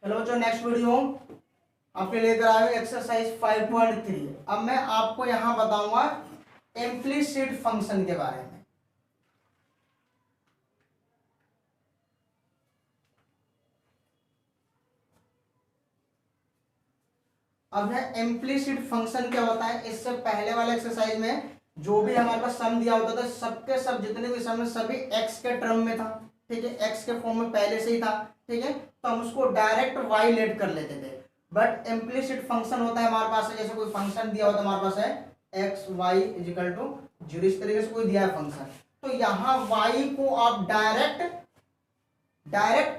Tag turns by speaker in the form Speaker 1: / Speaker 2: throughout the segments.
Speaker 1: चलो बच्चों next video आपके लेकर आए एक्सरसाइज 5.3। अब मैं आपको यहां बताऊंगा इम्प्लीसिट फंक्शन के बारे में। अब है इम्प्लीसिट फंक्शन क्या होता है। इससे पहले वाले एक्सरसाइज में जो भी हमारे पास सम दिया होता था सबके सब जितने भी सम है सभी एक्स के टर्म में था, ठीक है, एक्स के फॉर्म में पहले से ही था, ठीक है, तो हम उसको डायरेक्ट वाई लेट कर लेते थे। बट इम्प्लीसिट फंक्शन होता है हमारे पास, जैसे कोई फंक्शन दिया होता है हमारे पास है एक्स वाई इजिकल टू 0, इस तरीके से कोई दिया है फंक्शन, तो यहाँ वाई को आप डायरेक्ट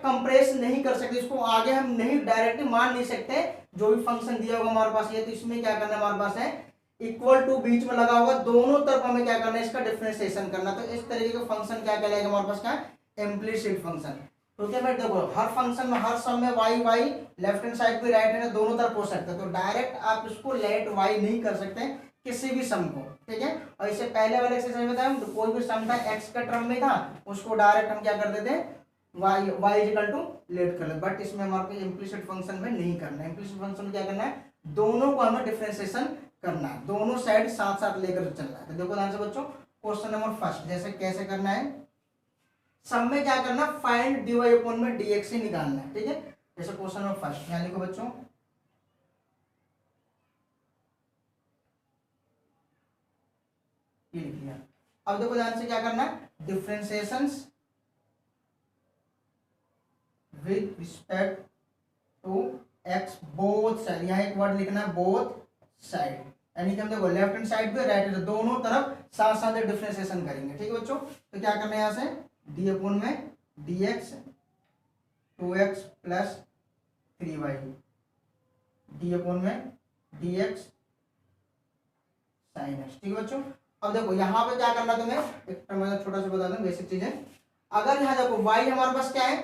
Speaker 1: कंप्रेस नहीं कर सकते, इसको आगे हम नहीं डायरेक्टली मान नहीं सकते। जो भी फंक्शन दिया होगा हमारे पास ये, तो इसमें क्या करना है हमारे पास है इक्वल टू बीच में लगा होगा, दोनों तरफ हमें क्या करना है इसका डिफरेंशिएशन करना। तो इस तरीके का फंक्शन क्या कहलाएगा हमारे पास क्या इम्प्लीसिट फंक्शन। तो क्या मैं देखो हर फंक्शन में हर सम में y y left hand side पे राइट हैंड दोनों तरफ हो सकता है, तो डायरेक्ट आप इसको लेट वाई नहीं कर सकते किसी भी सम को, ठीक है। और इससे पहले वाले एक्सरसाइज में था हम कोई भी सम था एक्स का टर्म में था उसको डायरेक्ट हम क्या कर देते हैं वाई वाई इक्वल टू लेट कर ले। बट इसमें हमारे को इम्प्लीसिट फंक्शन में नहीं करना है। इम्प्लीसिट फंक्शन में क्या करना है दोनों को हमें डिफरेंशिएशन करना है, दोनों साइड साथ साथ लेकर चलना है। तो देखो ध्यान से बच्चों क्वेश्चन नंबर फर्स्ट, जैसे कैसे करना है सब में क्या करना फाइंड dy अपॉन में dx ही निकालना है, ठीक है। जैसे क्वेश्चन नंबर फर्स्ट यहाँ लिखो बच्चों, ये लिख लिया। अब देखो ध्यान से क्या करना है differentiations with respect to x both side, यहाँ एक वर्ड लिखना है बोथ साइड, यानी कि हम देखो लेफ्ट हैंड साइड पे राइट हैंड दोनों तरफ साथ साथ डिफरेंशिएशन करेंगे, ठीक है बच्चों। तो क्या करना है यहाँ से डी अपॉन में dx 2x plus 3y, D upon में dx साइन x, ठीक है बच्चों। अब देखो यहाँ पे क्या करना तुम्हें एक मतलब छोटा सा बता दूं बेसिक चीजें। अगर यहाँ देखो y हमारे पास क्या है,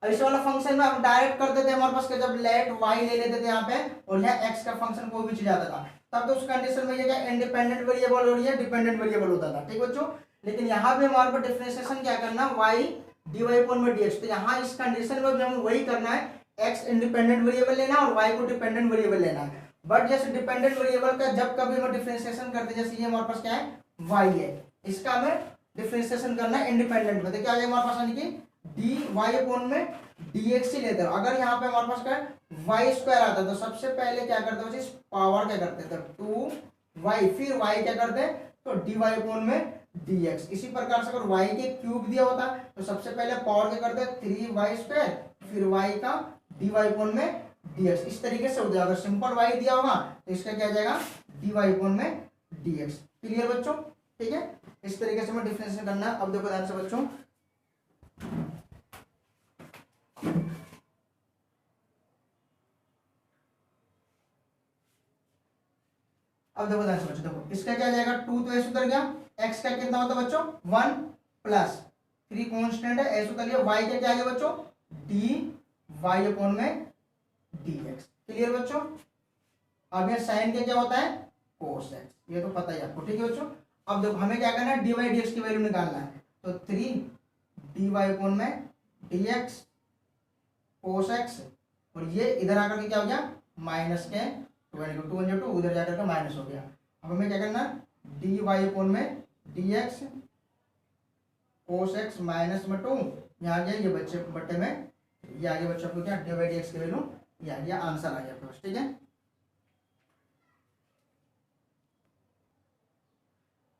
Speaker 1: ऐसे वाला फंक्शन में हम डायरेक्ट कर देते हैं हमारे पास जब लेट y ले लेते थे यहाँ पे और यहाँ x का फंक्शन कोई भी चीज आता था, तब तो उस कंडीशन में ये क्या इंडिपेंडेंट वेरिएबल और ये डिपेंडेंट वेरिएबल होता था, ठीक बच्चों। लेकिन यहाँ पे हमारे पास डिफरेंशिएशन क्या करना y dy अपॉन में dx, तो यहाँ इस कंडीशन में भी हमें वही करना है x इंडिपेंडेंट वेरिएबल लेना है और y को डिपेंडेंट वेरिएबल लेना है। बट जैसे डिपेंडेंट वेरिएबल का जब कभी हम डिफरेंशिएशन करते हैं, जैसे ये हमारे पास क्या है y है, इसका हमें डिफरेंशिएशन करना है इंडिपेंडेंट में, तो क्या आ जाएगा हमारे पास यानी कि dy अपॉन में dx ही लेते हो। अगर यहाँ पे हमारे पास क्या वाई स्क्वायर आता तो सबसे पहले क्या करते हो पावर क्या करते थे 2y, फिर y क्या करते हैं तो dy अपॉन में dx। इसी प्रकार से अगर y के क्यूब दिया होता तो सबसे पहले पावर क्या करते 3y स्क्वायर, फिर y का dy अपॉन में dx। इस तरीके से हो जाएगा। अगर सिंपल y दिया होगा तो इसका क्या आ जाएगा dy अपॉन में dx। क्लियर बच्चों, ठीक है। इस तरीके से हमें डिफरेंशिएशन करना है। अब देखो ध्यान से बच्चों अब देखो ध्यान से बच्चों, देखो इसका क्या जाएगा 2 तो ऐसे उतर गया, x का कितना होता है बच्चों 1 प्लस 3 कांस्टेंट है ऐसे उतर गया, y का क्या आ गया बच्चों dy अपॉन में dx। क्लियर बच्चों। अब ये साइन का क्या होता है cos x, ये तो पता ही आपको, ठीक है बच्चों। अब देखो हमें क्या करना है dy dx की वैल्यू निकालना है, तो 3 dy अपॉन में dx cos x, और ये इधर आकर के क्या हो गया माइनस के 2 उधर जाकर के माइनस हो गया। अब हमें क्या करना dy अपॉन में dx cos x माइनस में 2, यहाँ आ गया ये बच्चे बट्टे में ये आगे बच्चों को क्या dy dx की वैल्यू ये आ गया, आंसर आ गया आपके पास, ठीक है।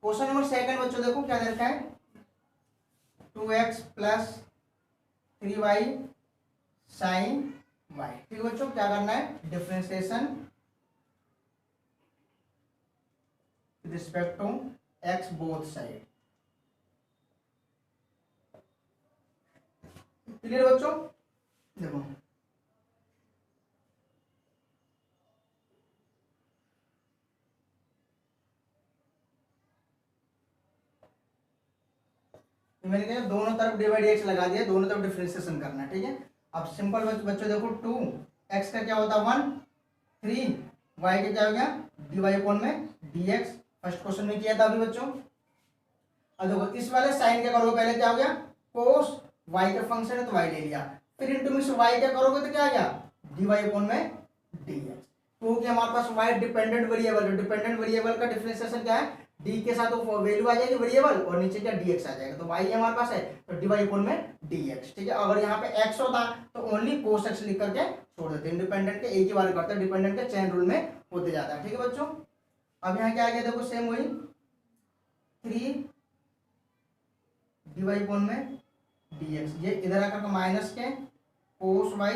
Speaker 1: क्वेश्चन नंबर सेकंड बच्चों देखो क्या दे रखा है 2x plus 3y sign y, ठीक है बच्चों। क्या करना है differentiation with respect to x both side। Clear बच्चों। देखो मैंने क्या दोनों तरफ डिवाइड x लगा दिया, दोनों तरफ डिफरेंशिएशन करना है, ठीक है। अब सिंपल बच्चों देखो 2x का क्या होता है 1, 3 y का क्या हो गया dy अपॉन में dx, फर्स्ट क्वेश्चन में किया था अभी बच्चों। अब देखो इस वाले साइन क्या करोगे पहले क्या हो गया cos y का फंक्शन है तो y ले लिया, फिर इंटू में से y क्या करोगे तो क्या आ गया dy अपॉन में dx, क्योंकि हमारे पास y डिपेंडेंट वेरिएबल है, डिपेंडेंट वेरिएबल का डिफरेंशिएशन क्या है d के साथ वो वैल्यू आ जाएगी वेरिएबल और नीचे क्या dx आ जाएगा, तो y हमारे पास है तो dy अपॉन में dx, ठीक है। अगर यहाँ पे x होता तो ओनली cos x लिख करके छोड़ देते, इंडिपेंडेंट के एक ही बार करते हैं, डिपेंडेंट के चेन रूल में होते जाता है, ठीक है बच्चों। अब यहाँ क्या आ गया देखो सेम वही 3 dy अपॉन में dx, ये इधर आकर माइनस के cos y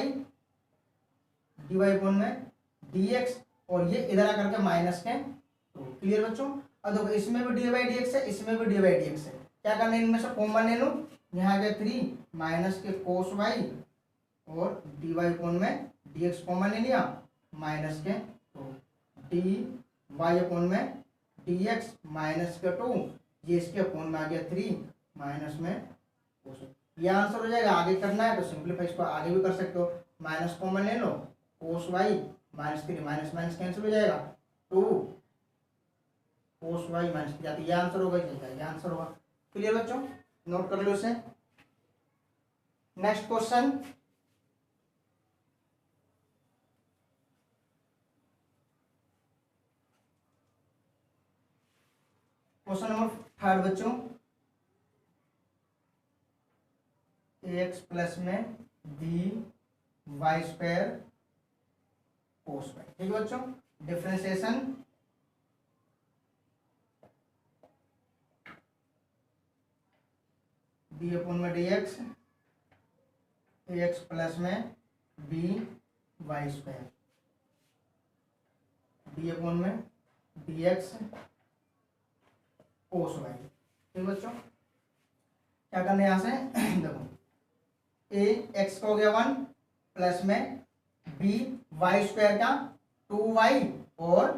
Speaker 1: dy अपॉन में dx और ये इधर आकर के माइनस के, तो क्लियर बच्चों। अब देखो इसमें भी dy dx है, इसमें भी dy dx है, क्या करना है इनमें से कॉमन ले लो, यहाँ गया 3 माइनस के cos y और dy अपॉन में dx कॉमन ले लिया माइनस के, तो dy अपॉन में dx माइनस के 2, ये इसके अपॉन में आ गया 3 माइनस में cos, ये आंसर हो जाएगा। आगे करना है तो सिंपलीफाई इसको आगे भी कर सकते हो, माइनस कॉमन ले लो cos y minus 3 minus minus cancel हो जाएगा 2 cos y माइनस 3, ये आंसर होगा, ये आंसर होगा, क्लियर बच्चों, नोट कर लो इसे। नेक्स्ट क्वेश्चन, क्वेश्चन नंबर 3 बच्चों, ax प्लस में b y square cos y, ठीक है बच्चों। डिफरेंशिएशन b अपॉन में dx, ax प्लस में b y square, b upon में dx कोस वाई, ठीक बच्चों। क्या करना है यहाँ से देखो ए एक्स का हो गया 1 प्लस में बी वाई स्क्वायर का 2y और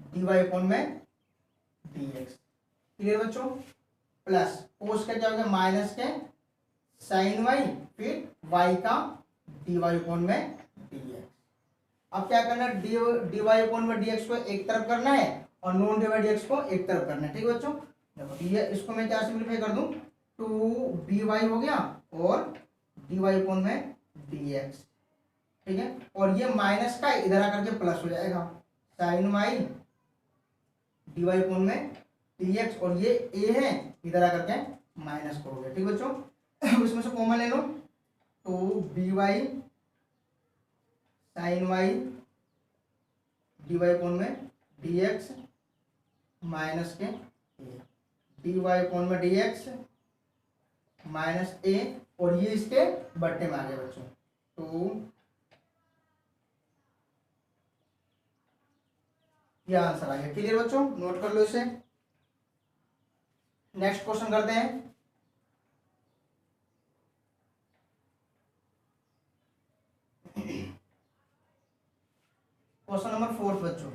Speaker 1: dy अपॉन में dx, क्लियर बच्चों। प्लस कोस का क्या हो गया माइनस के साइन y फिर y का dy अपॉन में dx। अब क्या करना है dy अपॉन में dx को एक तरफ करना है और नॉन dy dx को एक तरफ करना है, ठीक है बच्चों। देखो इसको मैं क्या सिंपलीफाई कर दूं 2by हो गया और dy अपॉन में dx, ठीक है। और ये माइनस का इधर आकर के प्लस हो जाएगा साइन y dy अपॉन में dx और ये a है इधर आकर के माइनस करोगे, ठीक बच्चों। इसमें से कॉमन ले लो तो by sine y dy upon में dx माइनस के dy अपॉन में dx माइनस a और ये इसके बट्टे में आ गए बच्चों, तो ये आंसर आ गया, क्लियर बच्चों, नोट कर लो इसे। नेक्स्ट क्वेश्चन करते हैं, क्वेश्चन नंबर 4 बच्चों,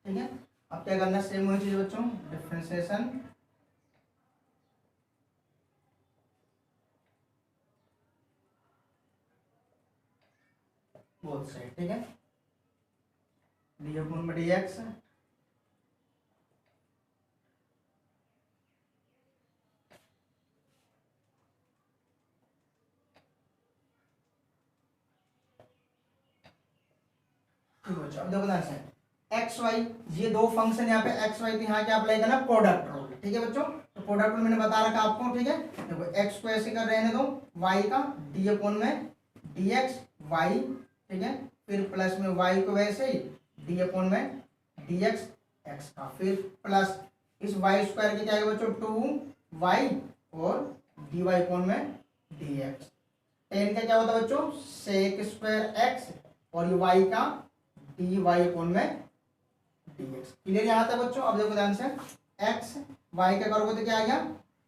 Speaker 1: ठीक है। अब क्या करना है सेम वही चीज बच्चों, डिफरेंशिएशन बोथ साइड, ठीक है। डी अपॉन में dx ठीक है बच्चों। अब देखो ध्यान से एक्स वाई, ये दो फंक्शन यहाँ पे एक्स वाई, यहाँ क्या अप्लाई करना प्रोडक्ट रूल, ठीक है बच्चों। तो प्रोडक्ट रूल मैंने बता रखा आपको, ठीक है। देखो एक्स को ऐसे कर रहने दो वाई का डी अपॉन में डी एक्स वाई, ठीक है। फिर प्लस में वाई को वैसे ही डी अपॉन में डी एक्स एक्स का, फिर प्लस इस वाई स्क्वायर के क्या है बच्चों 2y और डी वाई अपॉन में डी एक्स। टेन का क्या होता है बच्चों सेक स्क्वायर एक्स और ये वाई का डी वाई अपॉन में dx, क्लियर यहाँ था बच्चों। अब देखो ध्यान से x y का करोगे तो क्या आ गया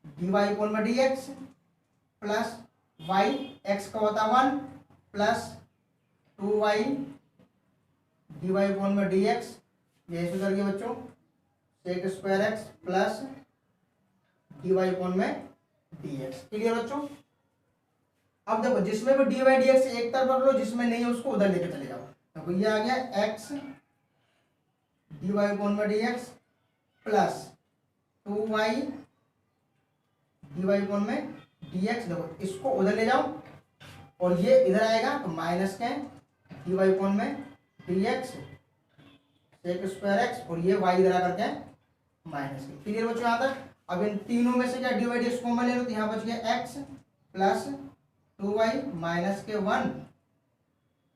Speaker 1: dy अपॉन में dx प्लस y x का होता 1 प्लस 2y dy अपॉन में dx, ये ऐसे कर गया बच्चों sec square x plus dy upon में dx, क्लियर बच्चों। अब देखो जिसमें भी dy dx एक तरफ रख लो, जिसमें नहीं है उसको उधर लेके चले जाओ। देखो ये आ गया x डी वाई अपॉन में D x plus 2y d Y upon में डी एक्स। देखो इसको उधर ले जाओ और ये इधर आएगा तो माइनस के डी वाई अपॉन में D x sec square x और ये y इधर आकर के माइनस के। क्लियर बच्चों यहाँ तक। अब इन तीनों में से क्या d y d x common ले लो तो यहाँ बच गया x प्लस 2y माइनस के 1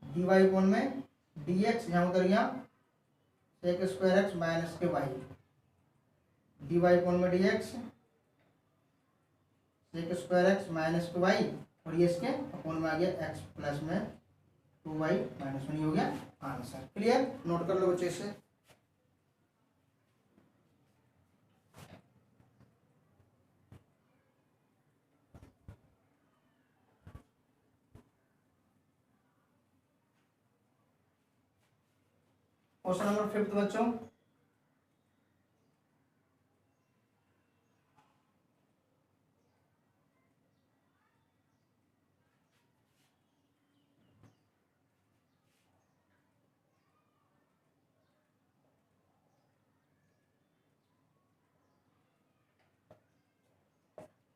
Speaker 1: डी वाई अपॉन में डी एक्स, यहाँ उतर गया सेक स्क्वायर एक्स माइनस के y डी वाई अपॉन में D x sec square x minus के y और ये इसके अपॉन में आ गया x प्लस में 2y माइनस में, हो गया आंसर। क्लियर, नोट कर लो बच्चे इसे। क्वेश्चन नंबर 5 बच्चों,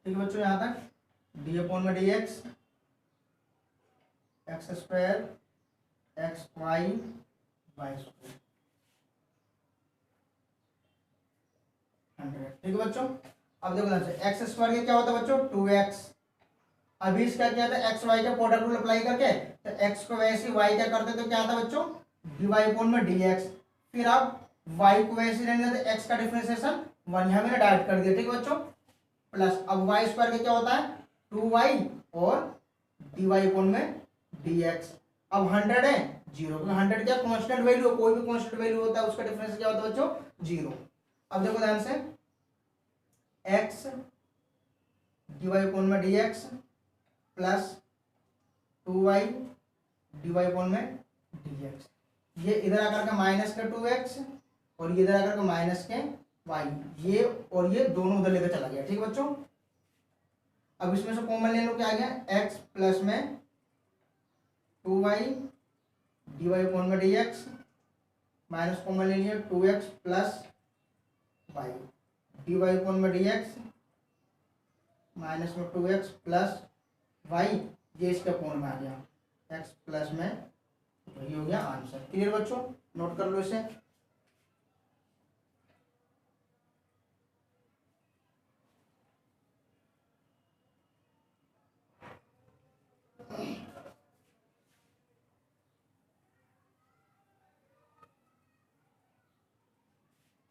Speaker 1: ठीक है बच्चों, यहाँ तक डी अपॉन में D x x square x y y square 100। ठीक है बच्चों, अब देखो एक्स स्क्वायर का क्या होता है बच्चों 2x। अभी इसका क्या था एक्स वाई का प्रोडक्ट रूल अप्लाई करके तो एक्स को वैसे वाई क्या करते तो क्या था बच्चों डी वाई अपॉन में डी एक्स। फिर आप वाई को वैसे रहने देते एक्स का डिफरेंशिएशन 1 यहाँ मैंने डायरेक्ट कर दिया। ठीक है बच्चों, प्लस अब वाई स्क्वायर का क्या होता है 2y और डी वाई अपॉन में डी एक्स। अब 100 है 0 क्योंकि 100 क्या कांस्टेंट वैल्यू, कोई भी कांस्टेंट वैल्यू होता है उसका डिफरेंस क्या होता है बच्चों 0। अब देखो ध्यान से x डी वाई अपॉन में D x plus 2y d Y upon में डी एक्स, ये इधर आकर के माइनस के 2x और ये इधर आकर के माइनस के y, ये और ये दोनों उधर लेकर चला गया। ठीक है बच्चों, अब इसमें से कॉमन ले लो, क्या आ गया x प्लस में 2y डी वाई अपॉन में डी एक्स माइनस कॉमन ले लिया 2x plus y d Y upon में डी एक्स माइनस में 2x प्लस y, ये इसके अपॉन में आ गया x प्लस में, तो ये हो गया आंसर। क्लियर बच्चों, नोट कर लो इसे।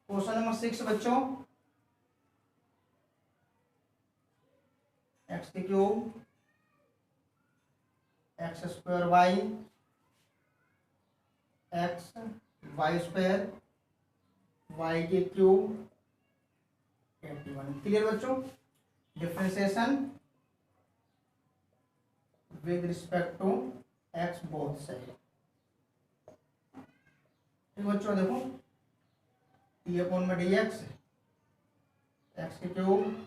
Speaker 1: क्वेश्चन नंबर 6 बच्चों, एक्स की cube x square y x y square y की क्यूब 81। क्लियर बच्चों, differentiation with respect to x both side. ठीक बच्चों, देखो टी अपॉन में डी एक्स एक्स की क्यूब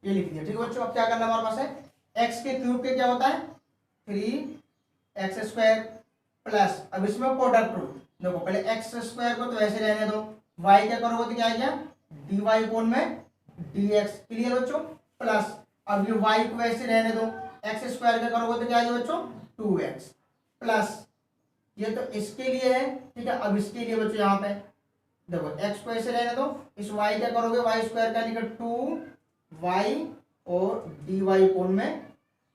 Speaker 1: ये लिख दिया। ठीक है बच्चों, अब क्या करना हमारे पास है एक्स के क्यूब के क्या होता है 3x स्क्वायर प्लस, अब इसमें प्रोडक्ट रूल देखो, पहले एक्स स्क्वायर को तो ऐसे रहने दो, y क्या करोगे तो क्या आ गया डी वाई अपॉन में डी एक्स। क्लियर बच्चों, प्लस अब ये y को वैसे रहने दो, एक्स स्क्वायर का करोगे तो क्या आएगा बच्चों 2x प्लस, ये तो इसके लिए है। ठीक है, अब इसके लिए बच्चों यहाँ पे देखो x को ऐसे रहने दो, इस y क्या करोगे y स्क्वायर का निकल 2y और डी वाई अपॉन में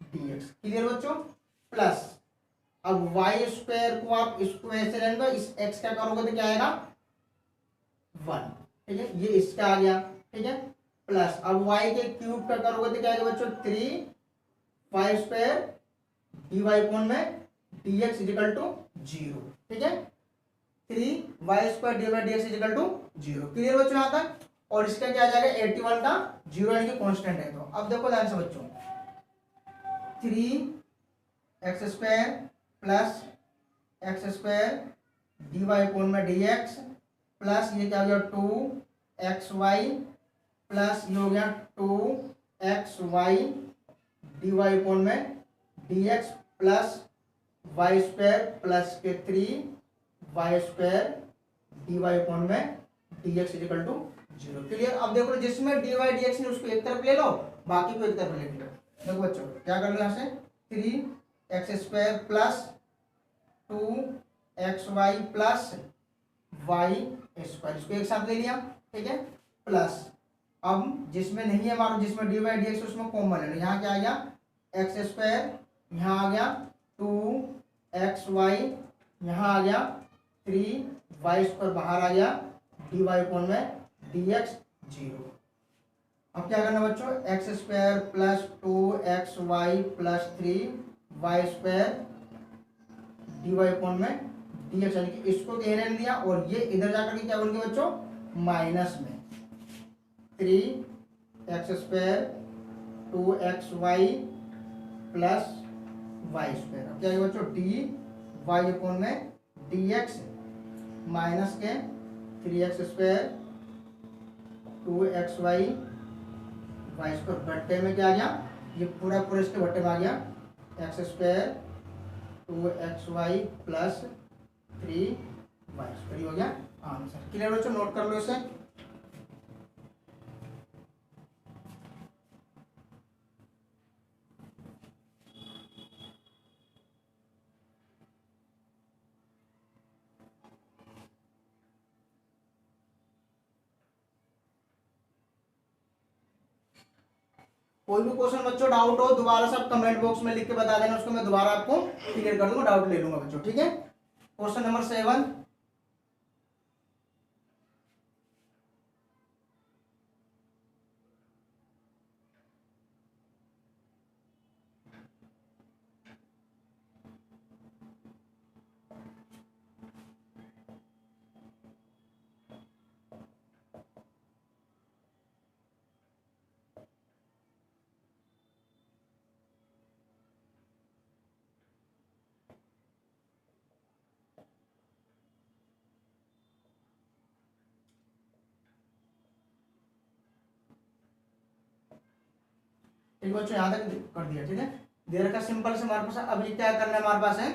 Speaker 1: डी एक्स। क्लियर बच्चों, प्लस अब y स्क्वायर को आप इसको ऐसे रहने दो, इस x का करोगे तो क्या आएगा 1। ठीक है, ये इसका आ गया। ठीक है, प्लस अब y के क्यूब का करोगे तो क्या आएगा बच्चों 3y square d Y upon में डी एक्स इजिकल टू 0। ठीक है, 3y square d y d x is equal to 0। Clear बच्चों यहाँ तक, और इसका क्या आ जाएगा 81 का 0 यानी कि कांस्टेंट है। तो अब देखो ध्यान से बच्चों 3x square plus x square d Y upon में डी एक्स प्लस ये क्या हो गया 2xy प्लस ये हो गया x y d Y upon में D x plus y square plus के 3 y square d Y upon में D x is equal to 0। Clear. अब देखो जिसमें डी वाई डी एक्स नहीं उसको एक तरफ ले लो, बाकी को एक तरफ ले लो। देखो बच्चों क्या कर लो यहाँ से 3 x square plus 2 x y plus y square, इसको एक साथ ले लिया, ठीक है। प्लस अब जिसमें नहीं है हमारा, जिसमें डी वाई डी एक्स उसमें कॉमन ले लो। यहाँ क्या आ गया एक्स स्क्वायर, यहाँ आ गया 2 एक्स वाई, यहाँ आ गया 3 वाई स्क्वायर, बाहर आ गया डी वाई अपॉन में डी एक्स 0। अब क्या करना बच्चों, x square plus 2 x y plus 3 y square d Y upon में डी एक्स, यानी कि इसको तो रहने दिया और ये इधर जाकर के क्या बन गया बच्चों, माइनस में 3 x square 2 x y plus y square. अब क्या है बच्चों, डी वाई अपॉन में डी एक्स माइनस के 3 x square 2 x y y square, बट्टे में क्या आ गया, ये पूरा पूरा इसके बट्टे में आ गया x square 2 x y plus 3 y square, हो गया आंसर। क्लियर बच्चों, नोट कर लो इसे। कोई भी क्वेश्चन बच्चों डाउट हो दोबारा सब कमेंट बॉक्स में लिख के बता देना, उसको मैं दोबारा आपको क्लियर कर दूंगा, डाउट ले लूंगा बच्चों, ठीक है। क्वेश्चन नंबर 7, ठीक बच्चों यहाँ तक कर दिया, ठीक है। दे रखा सिंपल से हमारे पास। अब ये क्या करना है हमारे पास है,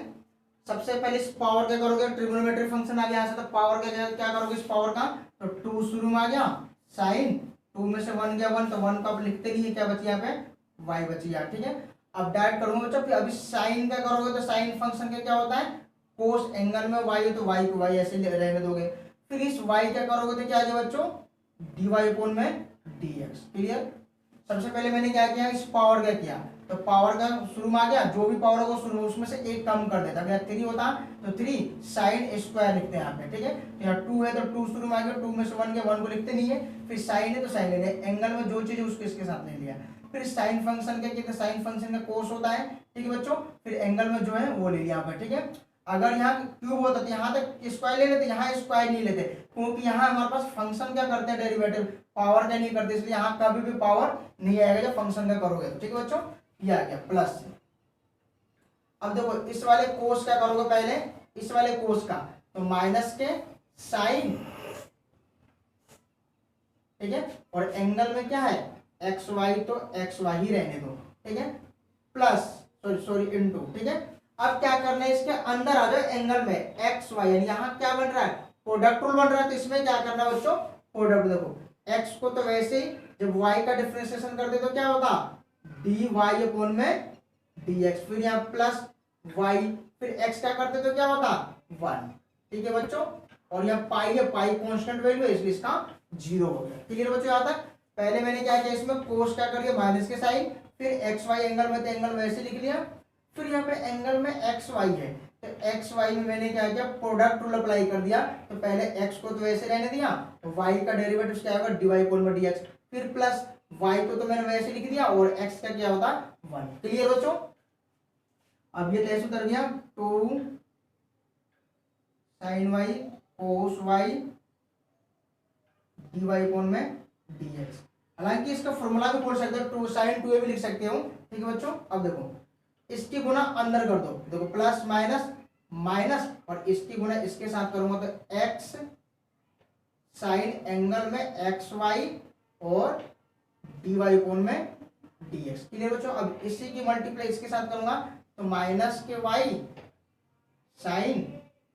Speaker 1: सबसे पहले इस पावर क्या करोगे, ट्रिग्नोमेट्री फंक्शन आ गया यहाँ से, तो पावर का क्या करोगे इस पावर का, तो 2 शुरू में आ गया, साइन 2 में से 1 गया 1, तो 1 को आप लिखते नहीं है, क्या बची यहाँ पे y बची यार, ठीक है। अब डायरेक्ट करूंगा बच्चों, अभी साइन क्या करोगे, तो साइन फंक्शन का क्या होता है, कोस एंगल में y, तो y को y ऐसे रहने दोगे। फिर इस y क्या करोगे तो क्या आ गया बच्चों, डी वाई अपॉन में डी एक्स। क्लियर। सबसे पहले मैंने क्या किया, इस पावर का किया, तो पावर का शुरू में आ गया, जो भी पावर होगा शुरू में उसमें से एक कम कर देता, अगर 3 होता तो 3 साइन स्क्वायर लिखते हैं यहाँ पे, ठीक है। तो यहाँ 2 है तो 2 शुरू में आ गया, 2 में से 1 गया, 1 को लिखते नहीं है। फिर साइन है तो साइन ले लिया, एंगल में जो चीज है उसको इसके साथ ले लिया। फिर साइन फंक्शन क्या कहते हैं, साइन फंक्शन का कोस होता है, ठीक है बच्चों। फिर एंगल में जो है वो ले लिया यहाँ पर, ठीक है। अगर यहाँ क्यूब होता तो यहाँ तक स्क्वायर ले लेते, यहाँ स्क्वायर नहीं लेते, क्योंकि यहाँ हमारे पास फंक्शन क्या करते हैं, डेरिवेटिव, पावर का नहीं करते, इसलिए यहाँ कभी भी पावर नहीं आएगा जब फंक्शन का करोगे तो, ठीक है बच्चों। ये आ गया प्लस। अब देखो इस वाले कोस क्या करोगे, पहले इस वाले कोस का, तो माइनस के साइन, ठीक है, और एंगल में क्या है एक्स वाई, तो एक्स वाई ही रहने दो, ठीक है, प्लस सॉरी इनटू, ठीक है। अब क्या करना है, इसके अंदर आ जाओ एंगल में एक्स वाई, यानी यहाँ क्या बन रहा है, प्रोडक्ट रूल बन रहा है, तो इसमें क्या करना है बच्चों, प्रोडक्ट। देखो एक्स को तो वैसे ही जब वाई का डिफरेंशिएशन कर दे तो क्या होगा, डी वाई अपॉन में डी एक्स, फिर यहाँ प्लस वाई, फिर एक्स क्या करते तो क्या होता 1, ठीक है बच्चों। और यहाँ पाई है, पाई कांस्टेंट वैल्यू है, इसलिए इसका 0 हो गया। क्लियर बच्चों यहाँ तक। पहले मैंने क्या किया, इसमें कोस क्या कर दिया माइनस के साइन, फिर एक्स वाई एंगल में, तो एंगल वैसे लिख लिया। फिर यहाँ पे एंगल में एक्स वाई है, तो एक्स वाई में मैंने क्या किया, प्रोडक्ट रूल अप्लाई कर दिया। तो पहले एक्स को तो वैसे रहने दिया, तो वाई का डेरिवेटिव क्या होगा, डी वाई अपॉन में डी एक्स, फिर प्लस वाई को तो मैंने वैसे लिख दिया, और एक्स का क्या होता 1। क्लियर बच्चों। अब ये कैसे उतर गया, 2 sine Y cos y d Y upon में डी एक्स। हालांकि इसका फॉर्मूला भी बोल सकते हो, 2 साइन 2a भी लिख सकते हो, ठीक है बच्चों। अब देखो इसकी गुना अंदर कर दो, देखो प्लस माइनस माइनस, और इसकी गुना इसके साथ करूंगा तो एक्स साइन एंगल में एक्स वाई और डी वाई कोण में dx। क्लियर बच्चों। अब इसी की मल्टीप्लाई इसके साथ करूंगा तो माइनस के y sine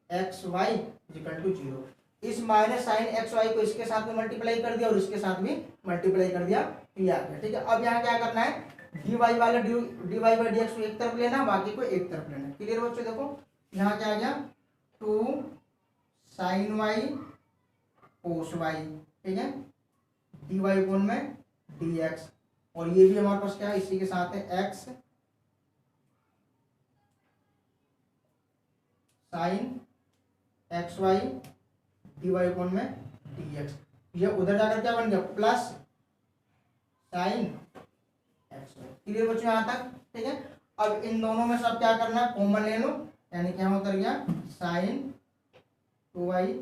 Speaker 1: x y equal to 0। इस माइनस साइन एक्स वाई को इसके साथ में मल्टीप्लाई कर दिया और इसके साथ भी मल्टीप्लाई कर दिया, तो ये आ गया। ठीक है, अब यहाँ क्या करना है, डी वाई वाले d y by d x को एक तरफ लेना, बाकी को एक तरफ लेना। क्लियर बच्चों। देखो यहाँ क्या आ गया, 2 साइन वाई कोस वाई, ठीक है, डी वाई कोण में डी एक्स, और ये भी हमारे पास क्या है, इसी के साथ है x sine x y d Y कोण में डी एक्स। ये उधर जाकर क्या बन गया, plus sine x y. Clear बच्चों यहाँ तक। ठीक है, अब इन दोनों में सब क्या करना है, कॉमन ले लो, यानी क्या उतर गया sine 2y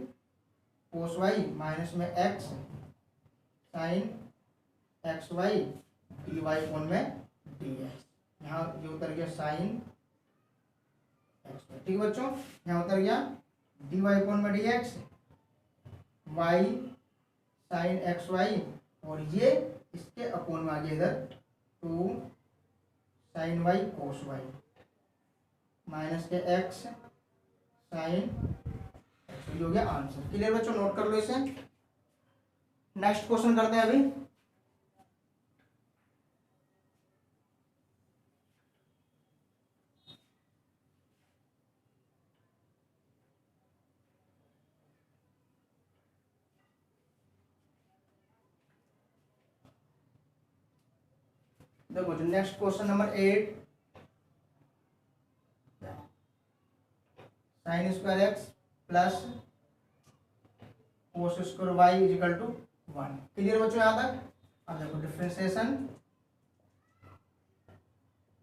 Speaker 1: cos Y minus में x sine x y d Y कोण में डी एक्स। यहाँ ये उतर गया साइन एक्स वाई। ठीक है बच्चों, यहाँ उतर गया डी वाई कोण में D X Y sine x Y, और ये इसके अपोन में आ गया इधर 2 sine Y cos Y minus के एक्स साइन, ये हो गया आंसर। क्लियर बच्चों, नोट कर लो इसे। नेक्स्ट क्वेश्चन करते हैं अभी। देखो जो next question number 8, sine square X plus cos square Y is equal to 1। Clear बच्चों यहाँ तक। अब देखो differentiation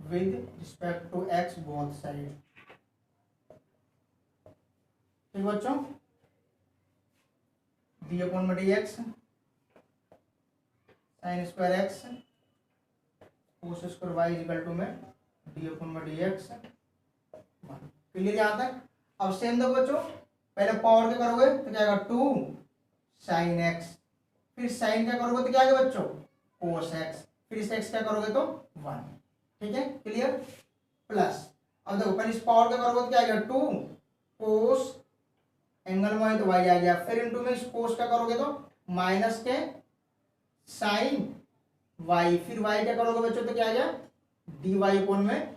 Speaker 1: with respect to x both side. ठीक बच्चों, डी अपॉन में D X sine square X cos square Y is equal to में D upon में डी एक्स 1। क्लियर यहाँ तक। अब सेम दो बच्चों, पहले पावर क्या करोगे तो क्या आएगा 2 साइन एक्स, फिर साइन क्या करोगे तो क्या आएगा बच्चों कोस एक्स, फिर इस एक्स क्या करोगे तो 1। ठीक है, क्लियर। प्लस अब देखो पहले इस पावर क्या करोगे तो क्या आएगा 2 कोस एंगल में तो वाई आ गया, फिर इनटू में इस कोस क्या करोगे तो माइनस के साइन वाई, फिर वाई क्या करोगे बच्चों तो क्या आ गया डी वाई कोण में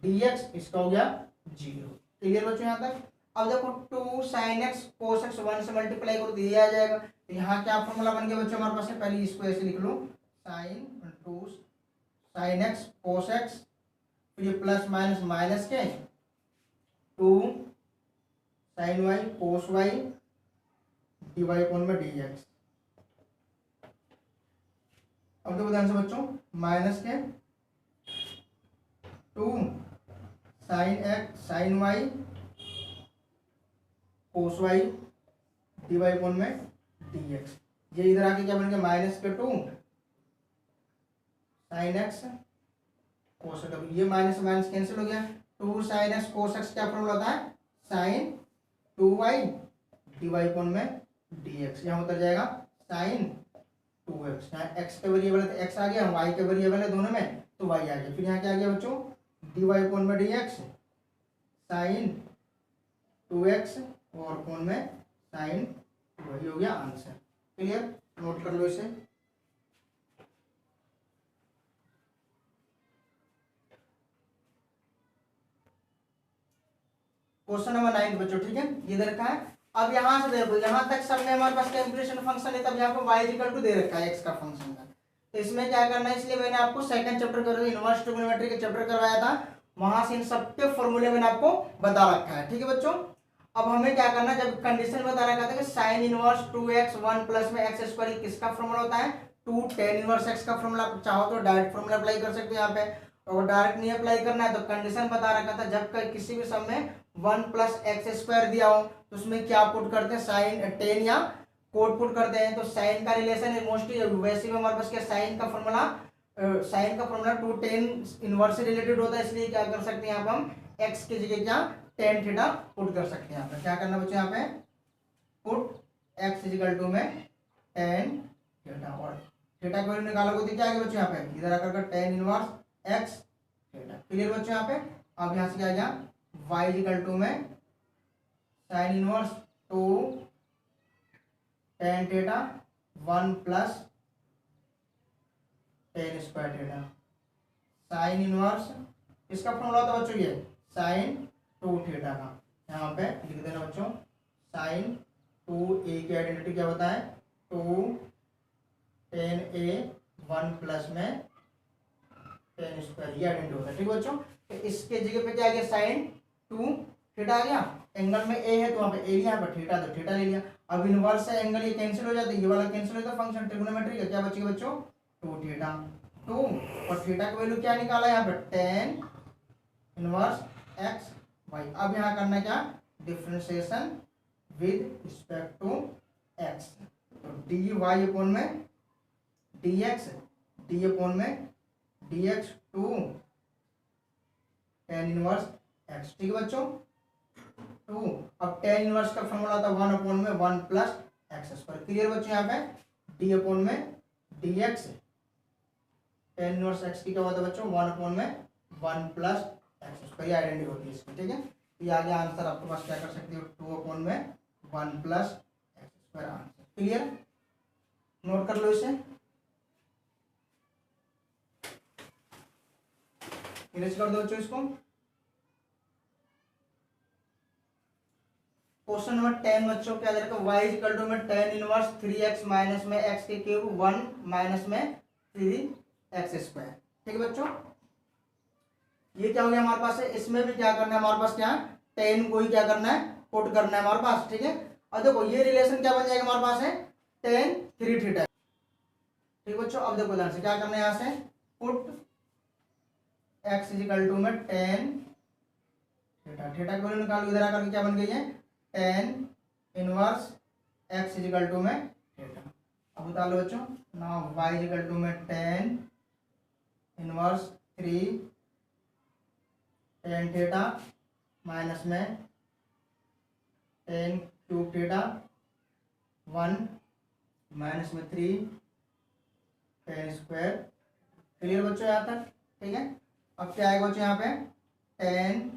Speaker 1: डी एक्स, इसका हो गया 0। क्लियर बच्चों यहाँ तक। अब देखो 2 साइन एक्स कोस एक्स 1 से मल्टीप्लाई करो तो ये आ जाएगा। तो यहाँ क्या फॉर्मूला बन गया बच्चों हमारे पास है, पहले इसको ऐसे लिख लो sine 2 sine x cos x, फिर ये प्लस माइनस माइनस के 2 sine Y cos y d Y कोण में डी एक्स। अब देखो ध्यान से बच्चों, माइनस के 2 sine x sign Y cos y d Y कोण में डी एक्स। ये इधर आके क्या बन गया माइनस के 2 साइन एक्स कोस एक्स, ये माइनस माइनस कैंसिल हो गया। 2 साइन एक्स कोस एक्स क्या फॉर्मूला होता है साइन 2y डी वाई कोण में डी एक्स। यहाँ उतर जाएगा साइन 2x, यहाँ x के वेरिएबल है तो x आ गया, y के वेरिएबल है दोनों में तो y आ गया। फिर यहाँ क्या आ गया बच्चों डी वाई कोण में डी एक्स साइन 2x और कोण में साइन, वही हो गया आंसर। क्लियर, नोट कर लो इसे। क्वेश्चन नंबर 9 बच्चों, ठीक है, ये दे रखा है। अब यहाँ से देखो यहाँ तक सब में हमारे पास कैलकुलेशन फंक्शन है, तब यहाँ पर y इक्वल टू दे रखा है x का फंक्शन का। तो इसमें क्या करना है, इसलिए मैंने आपको सेकंड चैप्टर कर इनवर्स ट्रिग्नोमेट्री के चैप्टर करवाया था, वहां से इन सबके फॉर्मूले मैंने आपको बता रखा है। ठीक है बच्चों, अब हमें क्या करना है, जब कंडीशन बता रखा था कि साइन इनवर्स 2x 1 प्लस में एक्स स्क्वायर किसका फॉर्मूला होता है 2 tan इनवर्स x का फॉर्मूला। चाहो तो डायरेक्ट फॉर्मूला अप्लाई कर सकते हो यहाँ पे, और डायरेक्ट नहीं अप्लाई करना है तो कंडीशन बता रखा था जब किसी भी सम में 1 प्लस एक्स स्क्वायर दिया हो तो उसमें क्या पुट करते हैं साइन 10 या कोड पुट करते हैं। तो साइन का रिलेशन है मोस्टली, वैसे भी हमारे पास क्या साइन का फॉर्मूला 2 tan इनवर्स से रिलेटेड होता है, इसलिए क्या कर सकते हैं यहाँ पर हम x की जगह क्या tan थीटा पुट कर सकते हैं। यहाँ पे क्या करना बच्चों, यहाँ पे पुट x इक्वल टू में tan थीटा, और थीटा की वैल्यू निकालोगे तो क्या आएगा बच्चों यहाँ पे, इधर आकर ten inverse x theta. Clear बच्चों यहाँ पे। अब यहाँ से क्या आ गया, वाई इक्वल टू में sine inverse two tan theta one plus tan square theta. Sine inverse इसका फॉर्मूला होता है बच्चों ये साइन टू थीटा का, यहाँ पे लिख देना बच्चों साइन टू ए की आइडेंटिटी क्या होता है, two tan A one plus में टेन स्क्वायर, ये आइडेंटिटी होता है। ठीक बच्चों, तो इसके जगह पे क्या आ गया, साइन टू थीटा आ गया। एंगल में ए है तो वहाँ पे ए लिया, यहाँ पे थीटा तो थीटा ले लिया। अब इनवर्स है एंगल, ये कैंसिल हो जाता है, ये वाला कैंसिल हो जाता है, फंक्शन ट्रिग्नोमेट्री का क्या बचेगा बच्चों, टू थीटा। टू और थीटा की वैल्यू क्या निकाला यहाँ पे, टेन इनवर्स एक्स वाई। अब यहाँ करना क्या, differentiation with respect to X. तो डी वाई अपॉन में डी एक्स, डी अपॉन में D X to tan inverse X. ठीक है बच्चों, टू। अब टेन इनवर्स का फॉर्मूला होता है वन अपॉन में one plus x square. Clear बच्चों, यहाँ पे डी अपॉन में D x, ten inverse x की क्या होता है बच्चों, वन अपॉन में one plus x square, identity होती है इसकी। ठीक है, ये आ गया आंसर। आपके पास क्या कर सकते हो, टू अपॉन में one plus x square answer. Clear, note कर लो इसे, फिनिश कर दो बच्चों इसको। क्वेश्चन नंबर 10 बच्चों क्या दे रखा है, y इक्वल टू में टेन इनवर्स 3x माइनस में x के क्यूब 1 माइनस में 3x स्क्वायर। ठीक है बच्चों, ये क्या हो गया हमारे पास है। इसमें भी क्या करना है हमारे पास, क्या टेन को ही क्या करना है, पुट करना है हमारे पास। ठीक है, और देखो ये रिलेशन क्या बन जाएगा हमारे पास है, टेन थ्री थीटा। ठीक बच्चों, अब देखो ध्यान से क्या करना है, यहाँ से पुट x इक्वल टू में टेन थीटा, थीटा की वैल्यू निकालो, इधर आकर क्या बन गई है, tan inverse x equal to में थीटा। अब बता लो बच्चों ना, y इक्वल टू में tan inverse three tan theta minus में tan cube theta one minus में थ्री टेन स्क्वायर। क्लियर बच्चों यहाँ तक। ठीक है, अब क्या आएगा बच्चों यहाँ पे, टेन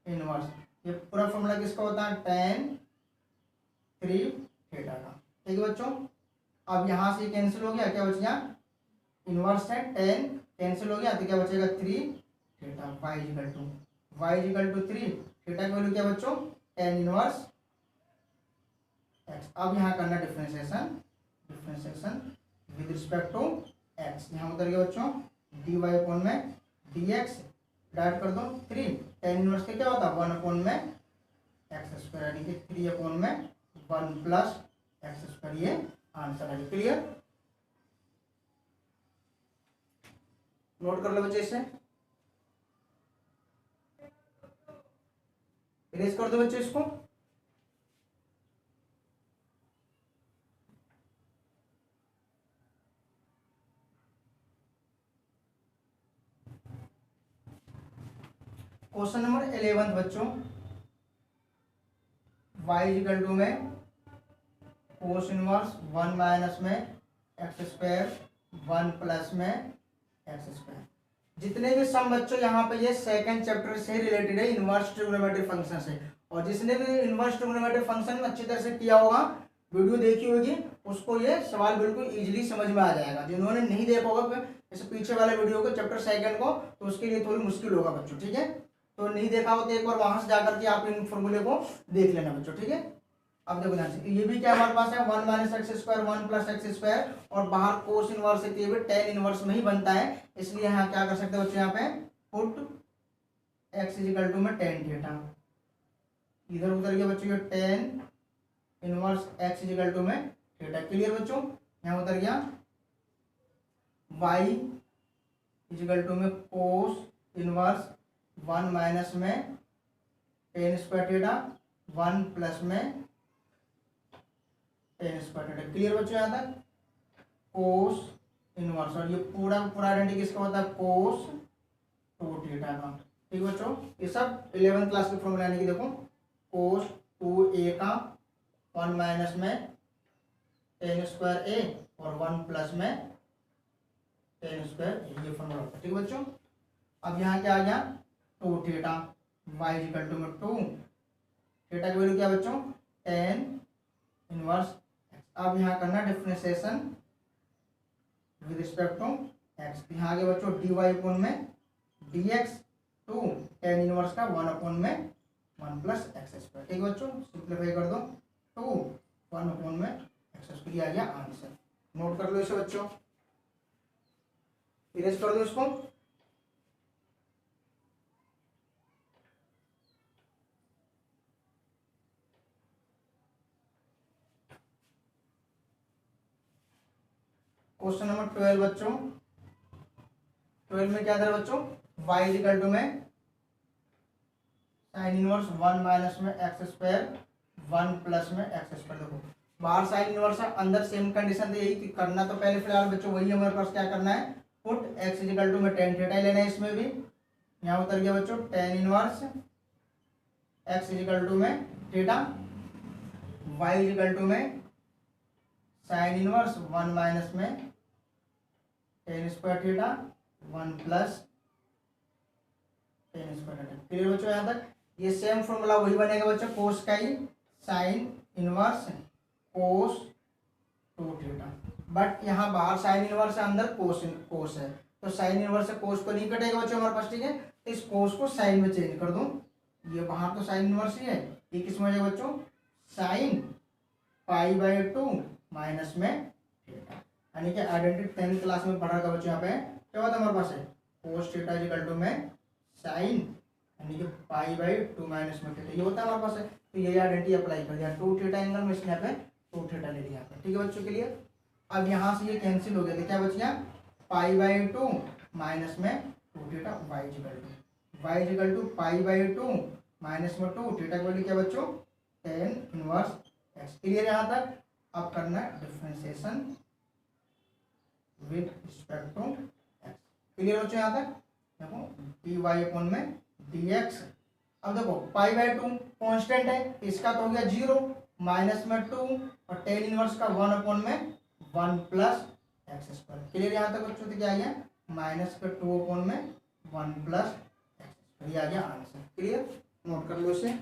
Speaker 1: इनवर्स, ये पूरा फॉर्मूला किसका होता है, टेन थ्री थीटा का। ठीक है बच्चों, अब यहाँ से कैंसिल हो गया, क्या बच गया, इनवर्स है टेन कैंसिल हो गया, तो क्या बचेगा three theta. Y equal to three, theta की वैल्यू क्या बच्चों, टेन इनवर्स एक्स। अब यहाँ करना differentiation with respect to X. यहाँ उतर गया बच्चों डी वाई अपॉन में डी एक्स, डाइट कर दो थ्री, टेन इनवर्स का क्या होता है, वन अपॉन में एक्स स्क्वायर, यानी कि थ्री अपॉन में वन प्लस एक्स स्क्वायर, ये आंसर है। क्लियर, नोट कर लो बच्चे इसे, इरेज कर दो बच्चे इसको। क्वेश्चन नंबर 11 बच्चों, y इक्वल टू में कोस इनवर्स वन माइनस में एक्स स्क्वायर वन प्लस में एक्स स्क्वायर। जितने भी सम बच्चों यहाँ पे ये सेकंड चैप्टर से रिलेटेड है, इनवर्स ट्रिग्नोमेट्री फंक्शन से। और जिसने भी इनवर्स ट्रिग्नोमेट्री फंक्शन अच्छी तरह से किया होगा, वीडियो देखी होगी, उसको ये सवाल बिल्कुल इजीली समझ में आ जाएगा। जिन्होंने नहीं देखा होगा जैसे पीछे वाले वीडियो को, चैप्टर सेकंड को, तो उसके लिए थोड़ी मुश्किल होगा बच्चों। ठीक है, तो नहीं देखा हो तो एक बार वहां से जाकर के आप इन फॉर्मूले को देख लेना बच्चों। ठीक है, अब देखो ध्यान से, ये भी क्या हमारे पास है, one minus x square one plus x square, और बाहर कोस इनवर्स है, ये भी टेन इनवर्स में ही बनता है। इसलिए यहाँ क्या कर सकते हो बच्चों, यहाँ पे पुट एक्स इक्वल टू में टेन थीटा, इधर उतर गया बच्चों ये tan inverse X equal to में थीटा। क्लियर बच्चों, यहाँ उतर गया वाई इक्वल टू में कोस इनवर्स वन माइनस में tan square theta one plus में टेन स्क्वायर थीटा। क्लियर बच्चों यहाँ तक, कोस इनवर्स, और ये पूरा पूरा आइडेंटिटी किसका होता है, कोस टू थीटा का। ठीक बच्चों, ये सब 11th क्लास के फॉर्मूला, यानी कि देखो कोस टू ए का वन माइनस में टेन स्क्वायर ए और वन प्लस में टेन स्क्वायर, ये फॉर्मूला होता है। ठीक है बच्चों, अब यहाँ क्या आ गया 2 थीटा वाई इक्वल टू में 2 थीटा की वैल्यू क्या बच्चों टेन इनवर्स। अब यहाँ करना differentiation with respect to X. यहाँ आगे बच्चों डी वाई अपॉन में D X to tan inverse का 1 अपॉन में 1 प्लस एक्स स्क्वायर। ठीक है बच्चों, सिंप्लीफाई कर दो 2 1 अपॉन में एक्स स्क्वायर, आ गया आंसर। नोट कर लो इसे बच्चों, इरेज कर दो इसको। क्वेश्चन नंबर 12 बच्चों, 12 में क्या था बच्चों y इक्वल टू में साइन इनवर्स 1 माइनस में एक्स स्क्वायर 1 प्लस में एक्स स्क्वायर। देखो बाहर साइन इनवर्स है, अंदर सेम कंडीशन थी, यही कि करना तो पहले फिलहाल बच्चों वही हमारे पास क्या करना है पुट x इक्वल टू में टेन थीटा लेना है। इसमें भी यहाँ उतर गया बच्चों tan inverse x equal to में थीटा, y इक्वल टू में साइन इनवर्स 1 माइनस में tan square theta 1 plus tan square theta. Clear बच्चों यहाँ तक? ये सेम फॉर्मूला वही बनेगा बच्चों कोस का ही, sine inverse cos 2 theta, but यहाँ बाहर साइन इनवर्स है अंदर कोस है, तो साइन इनवर्स से कोस को नहीं कटेगा बच्चों हमारे पास। ठीक है, तो इस कोस को साइन में चेंज कर दूं, ये बाहर तो साइन इनवर्स ही है, ये किस में जाएगा बच्चों साइन पाई बाई 2 माइनस में थीटा। यानी कि आइडेंटिटी 10th क्लास में पढ़ा था बच्चों। यहाँ पे क्या होता है हमारे पास है कोस थीटा इक्वल टू में साइन यानी कि पाई बाई 2 माइनस में थीटा, ये होता है हमारे पास है। तो ये आइडेंटिटी अप्लाई कर दिया 2 थीटा एंगल में, इसने यहाँ पे 2 थीटा ले लिया। ठीक है बच्चों के लिए, अब यहाँ से ये कैंसिल हो गया, तो क्या बच गया पाई बाई 2 माइनस में 2 theta Y equal to pi by 2 minus में 2 थीटा की वैल्यू क्या बच्चों टेन इनवर्स एक्स। क्लियर यहाँ तक? अब करना है differentiation with respect to X. Clear बच्चों यहाँ तक? देखो डी वाई अपॉन में डी एक्स। अब देखो पाई बाई 2 कॉन्स्टेंट है, इसका तो हो गया 0 माइनस में 2 और टेन इनवर्स का 1 अपॉन में 1 प्लस एक्स स्क्वायर। क्लियर यहाँ तक बच्चों? तो क्या आ गया माइनस का 2 अपॉन में 1 प्लस एक्स स्क्वायर, ये आ गया आंसर। क्लियर, नोट कर लो इसे।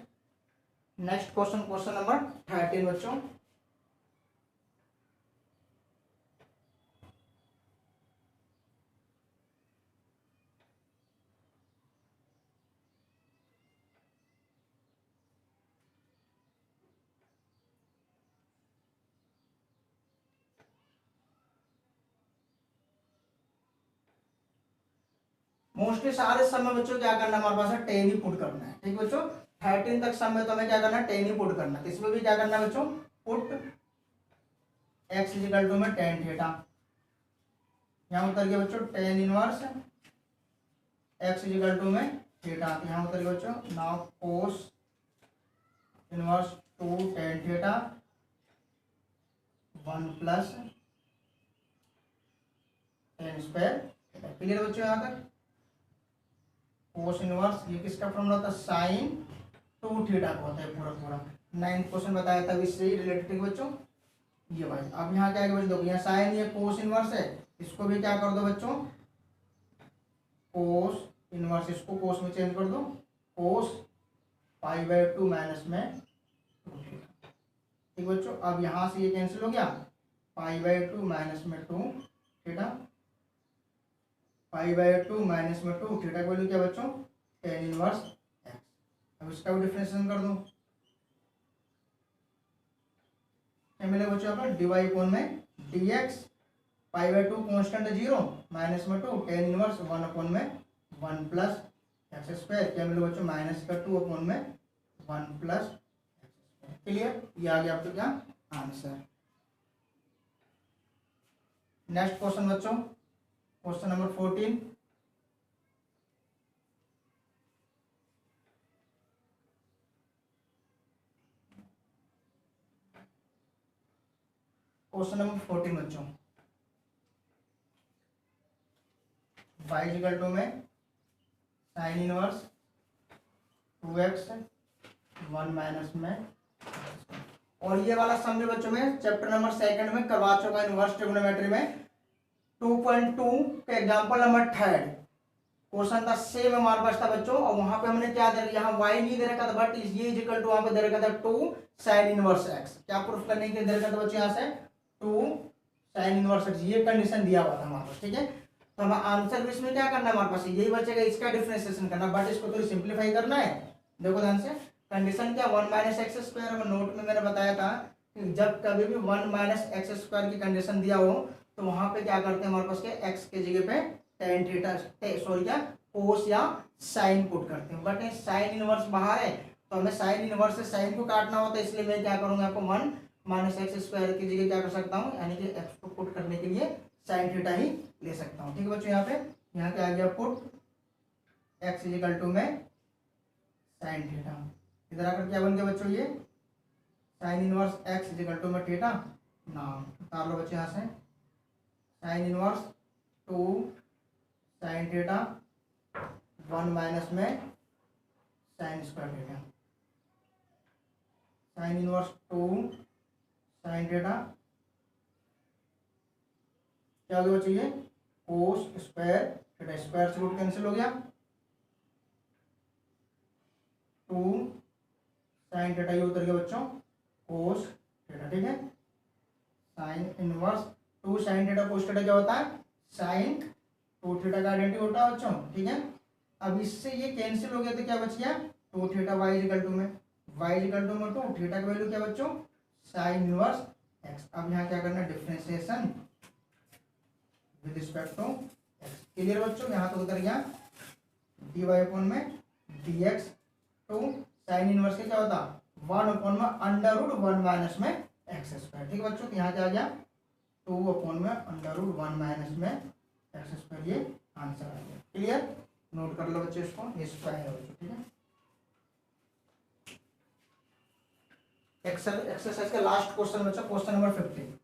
Speaker 1: नेक्स्ट क्वेश्चन, क्वेश्चन नंबर 13 बच्चों। मोस्टली सारे समय बच्चों क्या करना है हमारे पास है टेन ही पुट करना है। ठीक बच्चों, 13 तक समय तो हमें क्या करना है टेन ही पुट करना है। इसमें भी क्या करना है बच्चों पुट एक्स इक्वल टू में टेन थीटा, यहाँ उतर गया बच्चों tan inverse X equal to में थीटा, यहाँ उतर गया बच्चों now cos inverse 2 tan theta 1 plus tan square. Clear बच्चों यहाँ तक? कोस इनवर्स ये किसका फॉर्मूला होता है साइन 2 थीटा का होता है पूरा पूरा। 9th क्वेश्चन बताया था इससे ही रिलेटेड बच्चों ये भाई। अब यहाँ क्या है बच्चों देखो यहाँ साइन ये कोस इनवर्स है, इसको भी क्या कर दो बच्चों कोस इनवर्स, इसको कोस में चेंज कर दो कोस पाई बाई 2 माइनस में 2 थीटा। ठीक बच्चों, अब यहाँ से ये कैंसिल हो गया पाई बाई 2 माइनस में 2 थीटा, पाई बाई 2 माइनस में 2 थीटा की वैल्यू क्या बच्चों टेन इनवर्स एक्स। अब इसका भी डिफरेंशिएशन कर दो, क्या मिलेगा बच्चों यहाँ पर डी वाई अपॉन में D x, pi by 2 constant 0 minus में 2 टेन इनवर्स 1 अपॉन में 1 प्लस एक्स स्क्वायर, क्या मिलेगा बच्चों माइनस का 2 अपॉन में 1 प्लस एक्स स्क्वायर। क्लियर, ये आ गया आपका क्या आंसर। नेक्स्ट क्वेश्चन बच्चों, क्वेश्चन नंबर 14। क्वेश्चन नंबर 14 बच्चों, वाई इक्वल टू में साइन इनवर्स 2x 1 माइनस में, और ये वाला सम भी बच्चों में चैप्टर नंबर 2 में करवा चुका इनवर्स ट्रिग्नोमेट्री में। 2.2 का एग्जाम्पल नंबर 3 क्वेश्चन था सेम हमारे पास था बच्चों, और वहां पे हमने क्या दे रखा, यहाँ y नहीं दे रखा था, बट ये इज इक्वल टू वहां पे दे रखा था 2 sin इनवर्स x। क्या प्रूफ करने के लिए दे रखा था बच्चों, यहाँ से 2 sin इनवर्स x, ये कंडीशन दिया हुआ था हमारे पास। ठीक है, तो हमें आंसर भी इसमें क्या करना है हमारे पास, यही बचेगा, इसका डिफरेंशिएशन करना, बट इसको थोड़ी सिंप्लीफाई करना है। देखो ध्यान से, कंडीशन क्या 1 माइनस एक्स स्क्वायर, नोट में मैंने बताया था कि जब कभी भी 1 माइनस एक्स स्क्वायर की कंडीशन दिया हो तो वहां पे क्या करते हैं हमारे पास के x के जगह पे tan थीटा सॉरी क्या कोस या साइन पुट करते हैं, बट साइन इनवर्स बाहर है तो हमें साइन इनवर्स से साइन को काटना होता है, इसलिए मैं क्या करूंगा, आपको 1 माइनस एक्स स्क्वायर की जगह क्या कर सकता हूँ, यानी कि x को पुट करने के लिए साइन थीटा ही ले सकता हूँ। ठीक है बच्चों, यहाँ क्या आ गया, पुट x इजिकल टू में साइन थीटा, इधर आकर क्या बन गया बच्चों, ये sine inverse x equal to में थीटा, नाम उतार लो बच्चों यहाँ से, sine inverse 2 sine theta 1 minus में sine square theta, sine inverse 2 sine theta क्या हो बच्चों, ये कोस स्क्वायर थीटा, स्क्वायर से रूट कैंसिल हो गया, 2 साइन थीटा ये उतर गया बच्चों कोस थीटा। ठीक है, sign inverse 2 sine theta cos theta क्या होता है, साइन 2 थीटा का आइडेंटिटी होता है बच्चों। ठीक है, अब इससे ये कैंसिल हो गया तो क्या बच गया, 2 थीटा वाई इक्वल टू में, वाई इक्वल टू में 2 थीटा का वैल्यू क्या बच्चों, साइन इनवर्स एक्स। अब यहाँ क्या करना है, differentiation with respect to X. Clear बच्चों, यहाँ तो उतर गया डी वाई अपॉन में D X, to sine inverse के क्या होता 1 अपॉन में अंडर रूट 1 माइनस में एक्स स्क्वायर। ठीक है बच्चों, तो यहाँ क्या आ गया 2 अपॉन में अंडर रूट 1 माइनस में एक्स स्क्वायर, ये आंसर आ गया। क्लियर, नोट कर लो बच्चों इसको, ये स्क्वायर है बच्चों। ठीक है, एक्सरसाइज का लास्ट क्वेश्चन बच्चों, क्वेश्चन नंबर 15।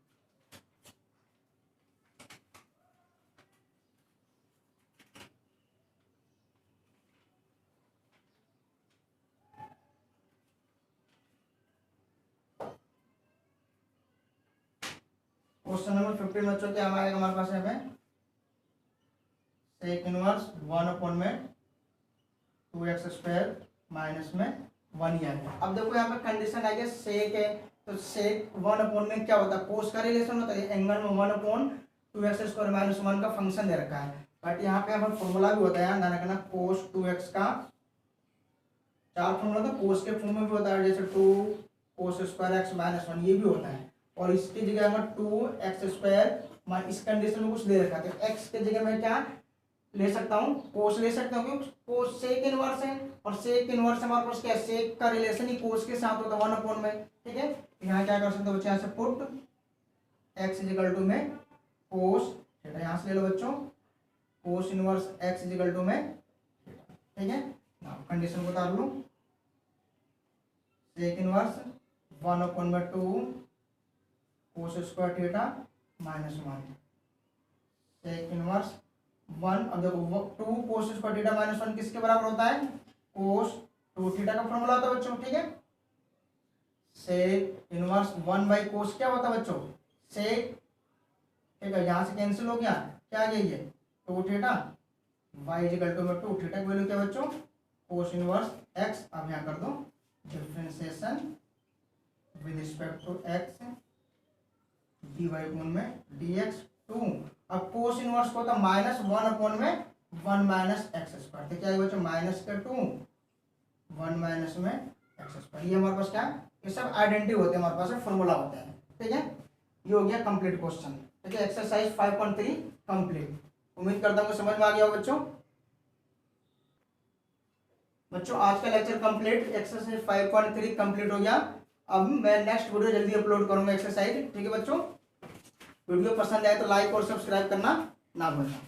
Speaker 1: क्वेश्चन नंबर 15 बच्चों क्या आएगा हमारे पास है, सेक इनवर्स 1 अपॉन में 2x स्क्वायर माइनस में 1 ही आएगा। अब देखो यहाँ पे कंडीशन आ गया सेक है, तो सेक 1 अपॉन में क्या होता है, कोस का रिलेशन होता है, एंगल में 1 अपॉन 2x स्क्वायर माइनस 1 का फंक्शन दे रखा है, बट यहाँ पे हमारा फॉर्मूला भी होता है, ध्यान रखना, कोस 2x का 4 फॉर्मूला था, कोस के फॉर्म में भी होता है, जैसे 2 कोस स्क्वायर x माइनस 1 ये भी होता है, और इसकी जगह हमें 2x स्क्वायर, इस कंडीशन में कुछ दे रखा है, x के जगह में क्या ले सकता हूँ, कोस ले सकता हूँ, क्योंकि कोस सेक इनवर्स है, और सेक इनवर्स हमारे पास क्या है, सेक का रिलेशन ही कोस के साथ होता है 1 अपॉन में। ठीक है, यहाँ क्या कर सकते हो बच्चे, यहाँ से पुट x इजिकल टू में कोस थीटा, यहाँ से ले लो बच्चों cos inverse x equal to में थीटा। ठीक है, कंडीशन को उतार लो, सेक इनवर्स 1 अपॉन में 2 cos square theta minus 1, sec inverse 1, अब देखो 2 कोस स्क्वायर थीटा माइनस 1 किसके बराबर होता है, कोस 2 थीटा का फॉर्मूला होता है बच्चों। ठीक है, सेक इनवर्स 1 बाई कोस क्या होता है बच्चों, सेक। ठीक है, यहाँ से कैंसिल हो गया, क्या आ गया ये 2 थीटा, वाई इक्वल टू में 2 थीटा की वैल्यू क्या बच्चों, कोस इनवर्स एक्स। अब यहाँ कर दो differentiation with respect to X D Y upon में डी एक्स 2, अब कोस इनवर्स को होता माइनस 1 अपॉन में 1 माइनस एक्स स्क्वायर, तो क्या है बच्चों माइनस के 2 1 माइनस में एक्स स्क्वायर, ये हमारे पास क्या, ये सब आइडेंटिटी होते हैं हमारे पास, फॉर्मूला होते हैं। ठीक है, ये हो गया कंप्लीट क्वेश्चन। ठीक है, एक्सरसाइज 5.3 कंप्लीट। उम्मीद करता हूँ समझ में आ गया हो बच्चों। बच्चों आज का लेक्चर कंप्लीट, एक्सरसाइज 5.3 कंप्लीट हो गया। अब मैं नेक्स्ट वीडियो जल्दी अपलोड करूंगा एक्सरसाइज। ठीक है बच्चों, वीडियो पसंद आए तो लाइक और सब्सक्राइब करना ना भूलना।